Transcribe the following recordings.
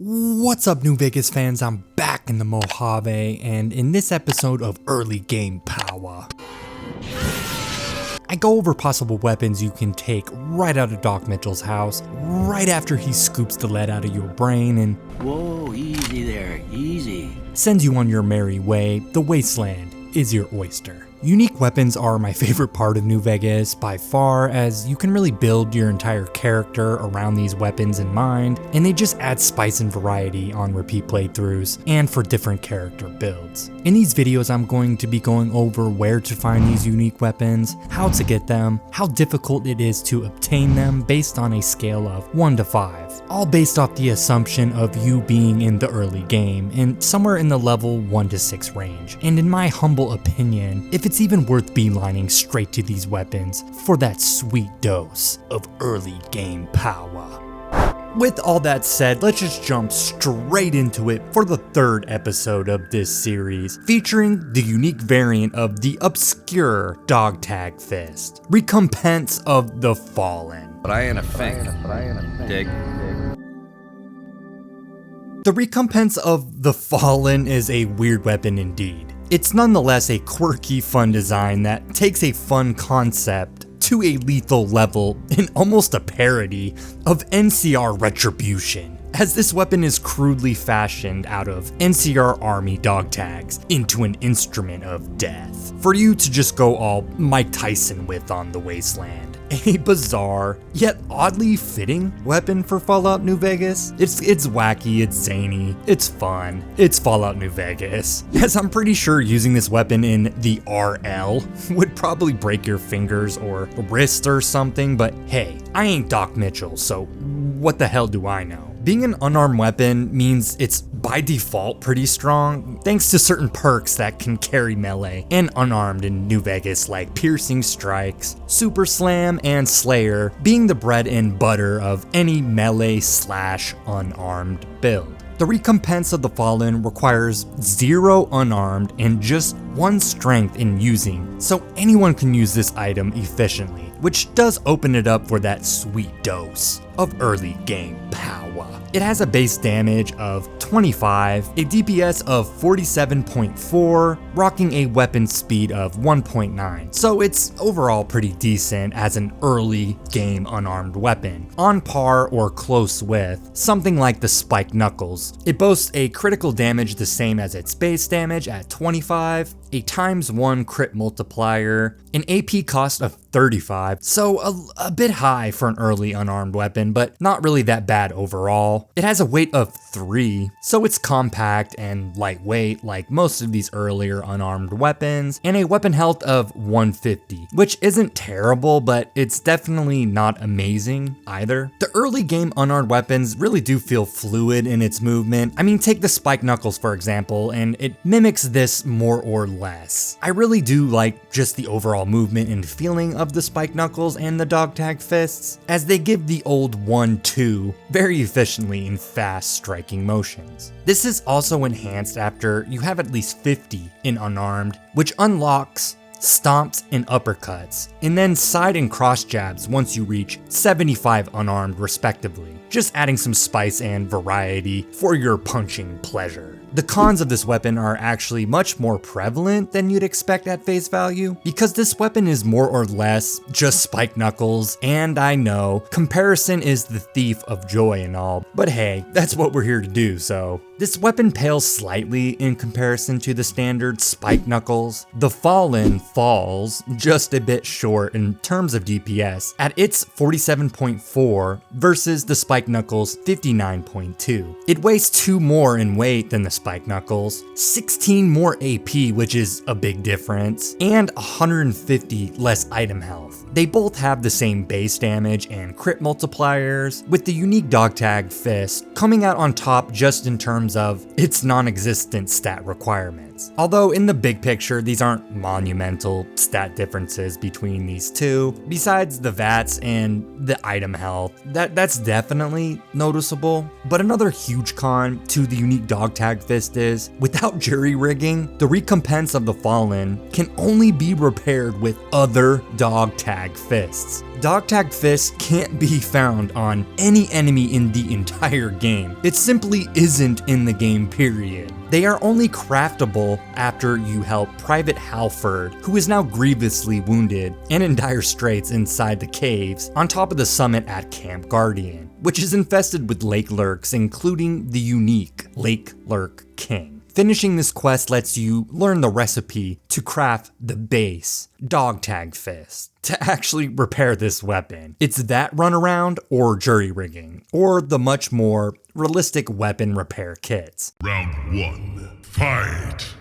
What's up, New Vegas fans? I'm back in the Mojave, and in this episode of Early Game POWA, I go over possible weapons you can take right out of Doc Mitchell's house, right after he scoops the lead out of your brain and whoa, easy there, easy. Sends you on your merry way. The wasteland is your oyster. Unique weapons are my favorite part of New Vegas by far, as you can really build your entire character around these weapons in mind, and they just add spice and variety on repeat playthroughs and for different character builds. In these videos, I'm going to be going over where to find these unique weapons, how to get them, how difficult it is to obtain them based on a scale of 1 to 5, all based off the assumption of you being in the early game and somewhere in the level 1 to 6 range. And in my humble opinion, if it's even worth beelining straight to these weapons for that sweet dose of early game power. With all that said, let's just jump straight into it for the third episode of this series, featuring the unique variant of the obscure dogtag fist, Recompense of the Fallen. But I ain't a fink. Dig. The Recompense of the Fallen is a weird weapon indeed. It's nonetheless a quirky, fun design that takes a fun concept to a lethal level in almost a parody of NCR Retribution, as this weapon is crudely fashioned out of NCR Army dog tags into an instrument of death, for you to just go all Mike Tyson with on the wasteland. A bizarre, yet oddly fitting weapon for Fallout New Vegas. It's wacky, it's zany, it's fun, it's Fallout New Vegas. As I'm pretty sure using this weapon in the RL would probably break your fingers or wrist or something, but hey, I ain't Doc Mitchell, so what the hell do I know? Being an unarmed weapon means it's by default pretty strong, thanks to certain perks that can carry melee and unarmed in New Vegas, like Piercing Strikes, Super Slam, and Slayer being the bread and butter of any melee / unarmed build. The Recompense of the Fallen requires 0 unarmed and just 1 strength in using, so anyone can use this item efficiently, which does open it up for that sweet dose of early game power. It has a base damage of 25, a DPS of 47.4, rocking a weapon speed of 1.9, so it's overall pretty decent as an early game unarmed weapon, on par or close with something like the Spiked Knuckles. It boasts a critical damage the same as its base damage at 25, a ×1 crit multiplier, an AP cost of 35, so a bit high for an early unarmed weapon, but not really that bad overall. It has a weight of 3, so it's compact and lightweight like most of these earlier unarmed weapons, and a weapon health of 150, which isn't terrible, but it's definitely not amazing either. The early game unarmed weapons really do feel fluid in its movement. I mean, take the Spiked Knuckles for example, and it mimics this more or less. I really do like just the overall movement and feeling of the Spiked Knuckles and the dogtag fists, as they give the old 1-2 very efficiently in fast striking motions. This is also enhanced after you have at least 50 in unarmed, which unlocks stomps and uppercuts, and then side and cross jabs once you reach 75 unarmed respectively, just adding some spice and variety for your punching pleasure. The cons of this weapon are actually much more prevalent than you'd expect at face value, because this weapon is more or less just Spiked Knuckles, and I know, comparison is the thief of joy and all, but hey, that's what we're here to do, so. This weapon pales slightly in comparison to the standard Spiked Knuckles. The Fallen falls just a bit short in terms of DPS at its 47.4 versus the Spiked Knuckles 59.2. It weighs 2 more in weight than the Spiked Knuckles, 16 more AP, which is a big difference, and 150 less item health. They both have the same base damage and crit multipliers, with the unique dogtag fist coming out on top just in terms of its non-existent stat requirements. Although in the big picture, these aren't monumental stat differences between these two, besides the VATs and the item health. That's definitely noticeable. But another huge con to the unique dogtag fist is, without jury rigging, the Recompense of the Fallen can only be repaired with other dogtags dogtag fists. Dogtag fists can't be found on any enemy in the entire game. It simply isn't in the game, period. They are only craftable after you help Private Halford, who is now grievously wounded and in dire straits inside the caves on top of the summit at Camp Guardian, which is infested with lake lurks, including the unique Lake Lurk King. Finishing this quest lets you learn the recipe to craft the base dogtag fist to actually repair this weapon. It's that runaround or jury rigging, or the much more realistic weapon repair kits. Round 1, fight!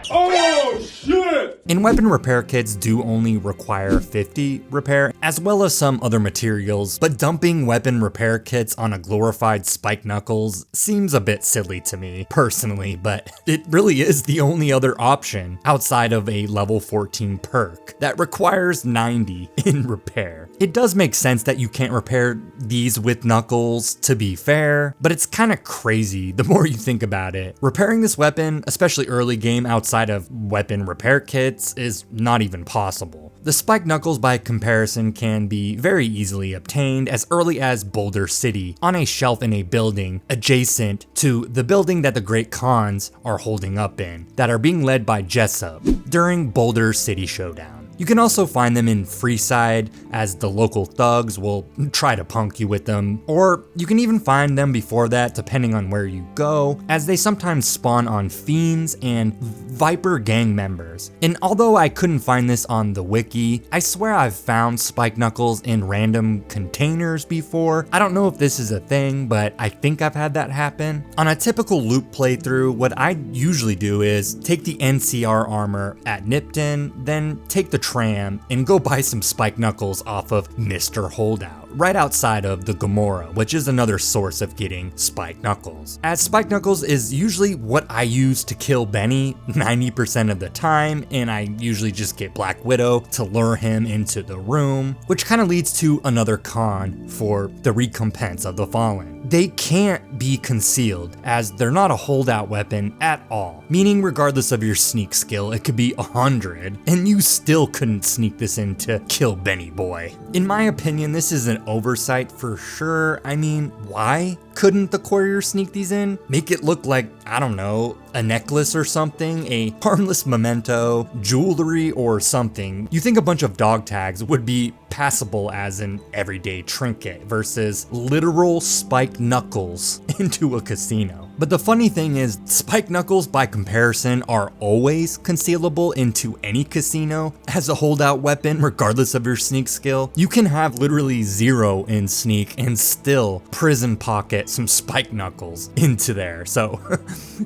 Oh shit! And weapon repair kits do only require 50 repair, as well as some other materials, but dumping weapon repair kits on a glorified Spike Knuckles seems a bit silly to me, personally, but it really is the only other option outside of a level 14 perk that requires 90 in repair. It does make sense that you can't repair these with Knuckles, to be fair, but it's kinda crazy the more you think about it. Repairing this weapon, especially early game outside of weapon repair kits, is not even possible. The Spike Knuckles by comparison can be very easily obtained as early as Boulder City on a shelf in a building adjacent to the building that the Great Khans are holding up in, that are being led by Jessup during Boulder City Showdown. You can also find them in Freeside, as the local thugs will try to punk you with them, or you can even find them before that depending on where you go, as they sometimes spawn on fiends and Viper gang members. And although I couldn't find this on the wiki, I swear I've found Spike Knuckles in random containers before. I don't know if this is a thing, but I think I've had that happen. On a typical loop playthrough, what I usually do is take the NCR armor at Nipton, then take the tram and go buy some Spike Knuckles off of Mr. Holdout, right outside of the Gomorrah, which is another source of getting Spike Knuckles. As Spike Knuckles is usually what I use to kill Benny 90% of the time, and I usually just get Black Widow to lure him into the room, which kind of leads to another con for the Recompense of the Fallen. They can't be concealed, as they're not a holdout weapon at all, meaning regardless of your sneak skill, it could be 100, and you still couldn't sneak this in to kill Benny Boy. In my opinion, this is an oversight for sure. I mean, why couldn't the courier sneak these in? Make it look like, I don't know, a necklace or something, a harmless memento, jewelry or something. You think a bunch of dog tags would be passable as an everyday trinket versus literal Spike Knuckles into a casino. But the funny thing is, Spike Knuckles by comparison are always concealable into any casino as a holdout weapon regardless of your sneak skill. You can have literally 0 in sneak and still prison pocket some Spike Knuckles into there, so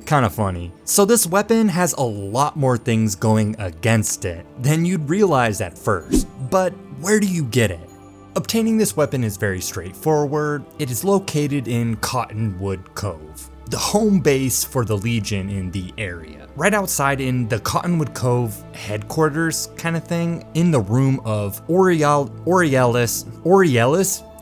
kind of funny. So this weapon has a lot more things going against it than you'd realize at first, but where do you get it? Obtaining this weapon is very straightforward. It is located in Cottonwood Cove, the home base for the Legion in the area. Right outside in the Cottonwood Cove headquarters kind of thing, in the room of Aurealis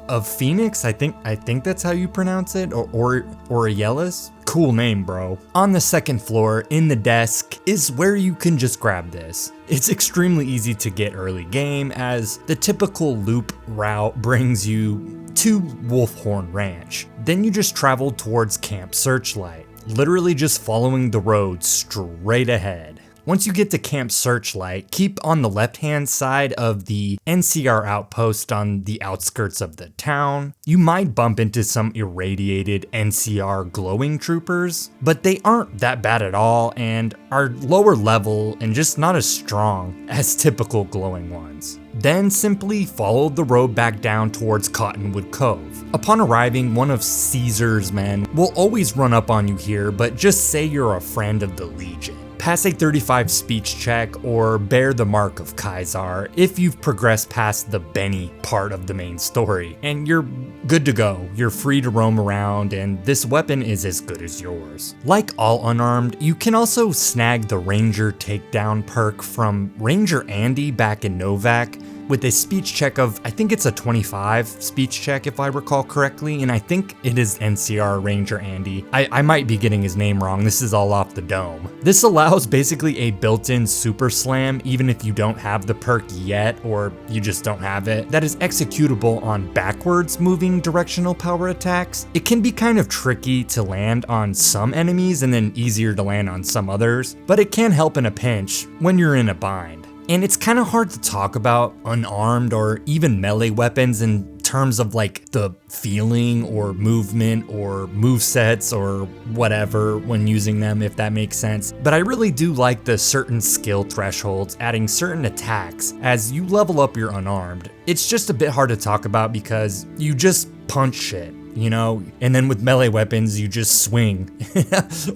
of Phoenix, I think that's how you pronounce it, or Aurealis? Cool name, bro. On the second floor, in the desk, is where you can just grab this. It's extremely easy to get early game, as the typical loop route brings you to Wolfhorn Ranch. Then you just travel towards Camp Searchlight, literally just following the road straight ahead. Once you get to Camp Searchlight, keep on the left-hand side of the NCR outpost on the outskirts of the town. You might bump into some irradiated NCR glowing troopers, but they aren't that bad at all and are lower level and just not as strong as typical glowing ones. Then simply follow the road back down towards Cottonwood Cove. Upon arriving, one of Caesar's men will always run up on you here, but just say you're a friend of the Legion. pass a 35 speech check, or bear the mark of Kaisar if you've progressed past the Benny part of the main story, and you're good to go. You're free to roam around, and this weapon is as good as yours. Like all unarmed, you can also snag the Ranger Takedown perk from Ranger Andy back in Novak, with a speech check of, I think it's a 25 speech check if I recall correctly, and I think it is NCR Ranger Andy. I might be getting his name wrong, this is all off the dome. This allows basically a built-in super slam even if you don't have the perk yet or you just don't have it, that is executable on backwards moving directional power attacks. It can be kind of tricky to land on some enemies and then easier to land on some others, but it can help in a pinch when you're in a bind. And it's kind of hard to talk about unarmed or even melee weapons in terms of like the feeling or movement or movesets or whatever when using them, if that makes sense. But I really do like the certain skill thresholds adding certain attacks as you level up your unarmed. It's just a bit hard to talk about because you just punch shit, you know, and then with melee weapons you just swing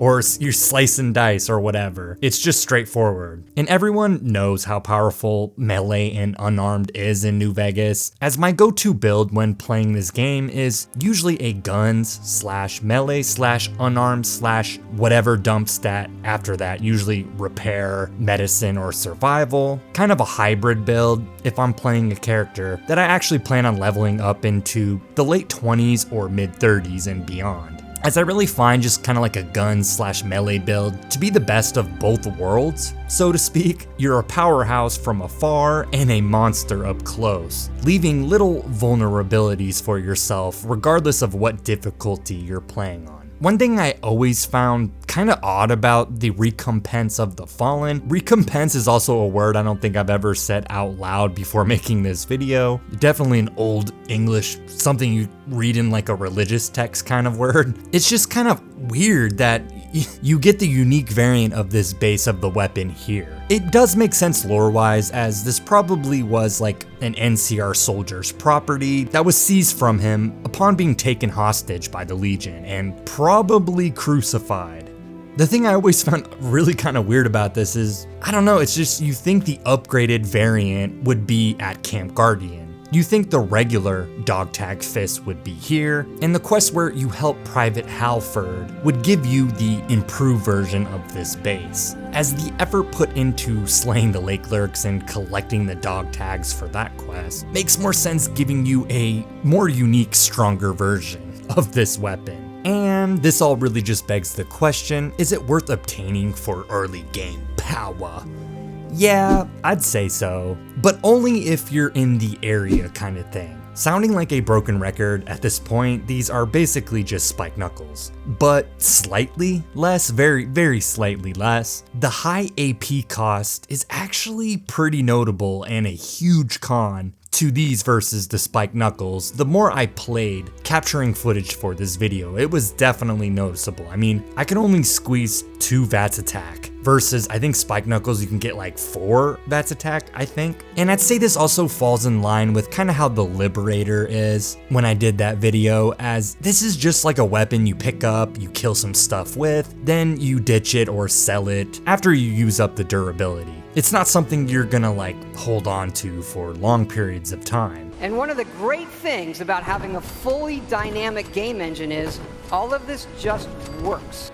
or you slice and dice or whatever. It's just straightforward, and everyone knows how powerful melee and unarmed is in New Vegas, as my go-to build when playing this game is usually a guns / melee / unarmed / whatever dump stat after that, usually repair, medicine, or survival. Kind of a hybrid build if I'm playing a character that I actually plan on leveling up into the late 20s or mid 30s and beyond, as I really find just kind of like a gun / melee build to be the best of both worlds, so to speak. You're a powerhouse from afar and a monster up close, leaving little vulnerabilities for yourself regardless of what difficulty you're playing on. One thing I always found kind of odd about the Recompense of the Fallen. Recompense is also a word I don't think I've ever said out loud before making this video. Definitely an old English, something you read in like a religious text kind of word. It's just kind of weird that you get the unique variant of this base of the weapon here. It does make sense lore-wise, as this probably was like an NCR soldier's property that was seized from him upon being taken hostage by the Legion and probably crucified. The thing I always found really kind of weird about this is, I don't know, it's just you think the upgraded variant would be at Camp Guardian. You think the regular dogtag fist would be here, and the quest where you help Private Halford would give you the improved version of this base, as the effort put into slaying the lake lurks and collecting the dog tags for that quest makes more sense giving you a more unique, stronger version of this weapon. And this all really just begs the question, is it worth obtaining for early game POWA? Yeah, I'd say so, but only if you're in the area kind of thing. Sounding like a broken record at this point, these are basically just spike knuckles, but slightly less, very, very slightly less. The high AP cost is actually pretty notable and a huge con to these versus the spike knuckles. The more I played capturing footage for this video, it was definitely noticeable. I mean, I can only squeeze 2 VATS attack versus I think spike knuckles you can get like 4 VATS attack, I think. And I'd say this also falls in line with kind of how the Liberator is when I did that video, as this is just like a weapon you pick up, you kill some stuff with, then you ditch it or sell it after you use up the durability. It's not something you're gonna like hold on to for long periods of time. And one of the great things about having a fully dynamic game engine is all of this just works.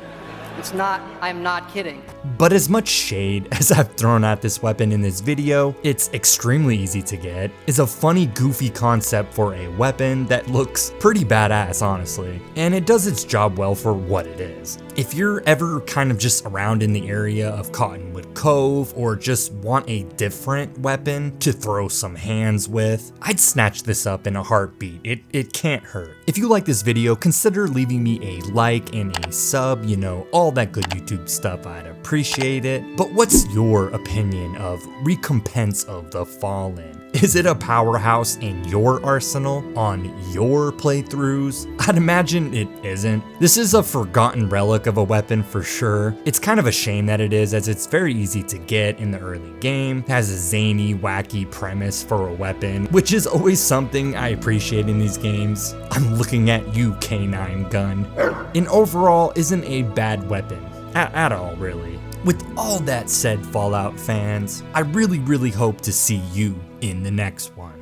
It's not, I'm not kidding. But as much shade as I've thrown at this weapon in this video, it's extremely easy to get. It's a funny, goofy concept for a weapon that looks pretty badass, honestly, and it does its job well for what it is. If you're ever kind of just around in the area of Cottonwood Cove or just want a different weapon to throw some hands with, I'd snatch this up in a heartbeat. It can't hurt. If you like this video, consider leaving me a like and a sub, you know, all that good YouTube stuff. I'd appreciate it. But what's your opinion of Recompense of the Fallen? Is it a powerhouse in your arsenal on your playthroughs? I'd imagine it isn't. This is a forgotten relic of a weapon for sure. It's kind of a shame that it is, as it's very easy to get in the early game. It has a zany, wacky premise for a weapon, which is always something I appreciate in these games. I'm looking at you, K9 gun. And overall, isn't a bad weapon at all, really. With all that said, Fallout fans, I really hope to see you in the next one.